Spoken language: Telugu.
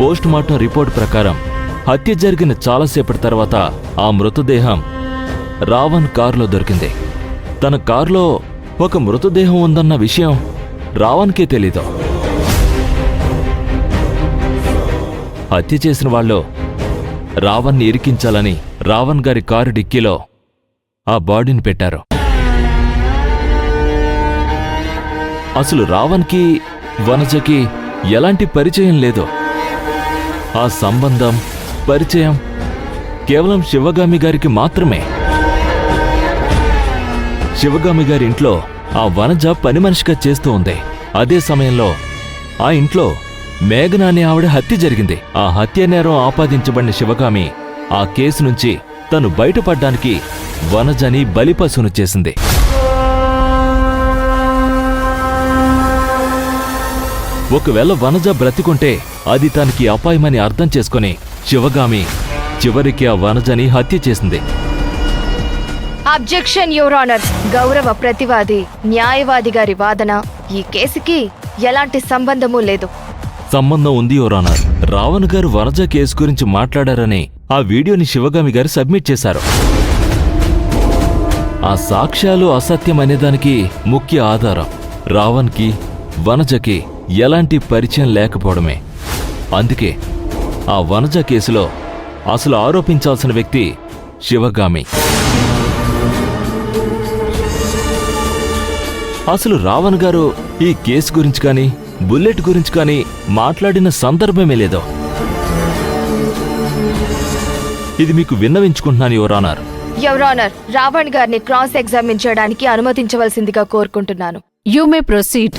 పోస్ట్ మార్టం రిపోర్ట్ ప్రకారం హత్య జరిగిన చాలాసేపటి తర్వాత ఆ మృతదేహం రావణ్ కారులో దొరికింది. తన కారులో ఒక మృతదేహం ఉందన్న విషయం రావణ్కే తెలీదు. హత్య చేసిన వాళ్ళు రావణ్ని ఇరికించాలని రావణ్ గారి కారు డిక్కీలో ఆ బాడీని పెట్టారు. అసలు రావణ్కి వనజకి ఎలాంటి పరిచయం లేదు. ఆ సంబంధం పరిచయం కేవలం శివగామి గారికి మాత్రమే. శివగామి గారి ఇంట్లో ఆ వనజ పని మనిషిగా చేస్తూ ఉంది. అదే సమయంలో ఆ ఇంట్లో మేఘన అనే ఆవిడ హత్య జరిగింది. ఆ హత్య నేరం ఆపాదించబడిన శివగామి ఆ కేసు నుంచి తను బయటపడ్డానికి వనజని బలిపశువును చేసింది. ఒకవేళ వనజ బ్రతికుంటే అది తనకి అపాయమని అర్థం చేసుకుని శివగామి చివరికి ఆ వనజని హత్య చేసింది. Objection your honour. గౌరవ ప్రతివాది న్యాయవాది గారి వాదన ఈ కేసుకి ఎలాంటి సంబంధమూ లేదు. సంబంధం ఉంది యువర్ ఆనర్. రావణ్ గారు వనజ కేసు గురించి మాట్లాడారని ఆ వీడియోని శివగామి గారు సబ్మిట్ చేశారు. ఆ సాక్ష్యాలు అసత్యమనేదానికి ముఖ్య ఆధారం రావణ్కి వనజకి ఎలాంటి పరిచయం లేకపోవడమే. అందుకే ఆ వనజ కేసులో అసలు ఆరోపించాల్సిన వ్యక్తి శివగామి. అసలు రావణ్ గారు ఈ కేసు గురించి కానీ బుల్లెట్ గురించి కానీ మాట్లాడిన సందర్భమే లేదు. ఇది మీకు విన్నవించుకుంటున్నాను your honour. Your honour, Ravan గారిని క్రాస్ ఎగ్జామిన్ చేయడానికి అనుమతించవలసిందిగా కోరుకుంటున్నాను. You may proceed.